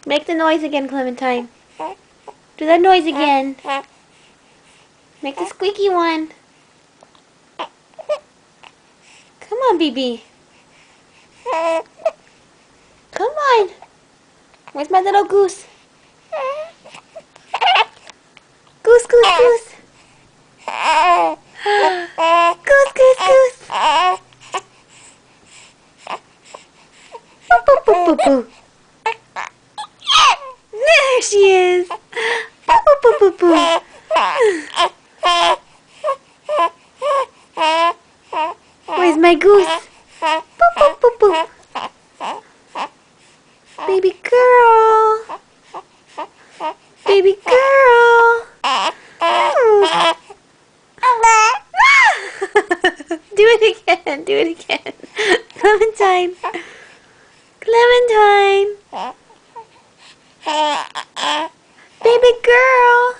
Make the noise again, Clementine. Do that noise again. Make the squeaky one. Come on, BB. Come on. Where's my little goose? Goose, goose, goose. Goose, goose, goose. Boo, boo, boo, boo, boo. There she is. Boo, boo, boo, boo, boo. Where's my goose? Boo, boo, boo, boo. Baby girl. Baby girl. Do it again. Do it again. Clementine. Clementine. Baby girl.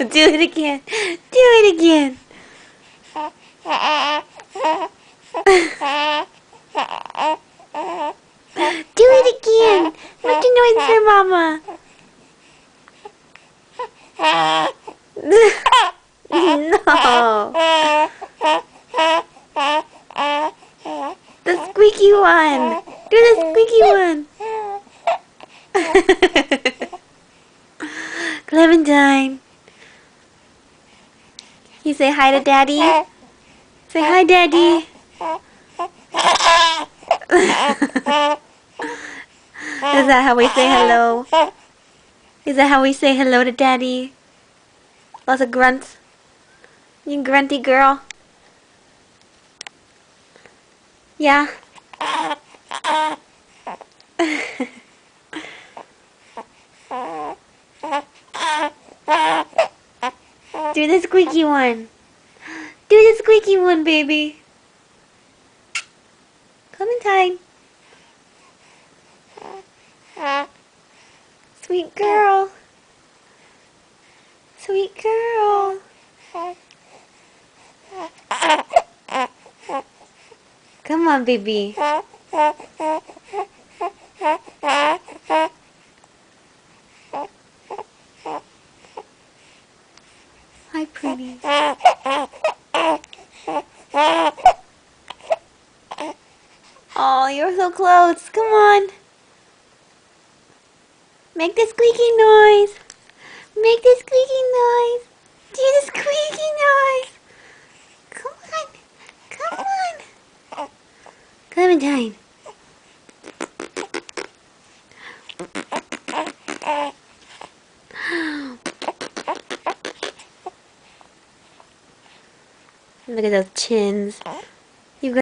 Do it again. Do it again. Do it again. Make the noise for Mama. No. The squeaky one. Do the squeaky one. Clementine. You say hi to Daddy? Say hi, Daddy. Is that how we say hello? Is that how we say hello to Daddy? Lots of grunts. You grunty girl. Yeah. Do the squeaky one. Do the squeaky one, baby. Clementine. Sweet girl. Sweet girl. Come on, baby. Hi, pretty. Oh, you're so close. Come on. Make the squeaky noise. Make the squeaky noise. Do the squeaky noise. Come on. Come on. Clementine. Look at those chins.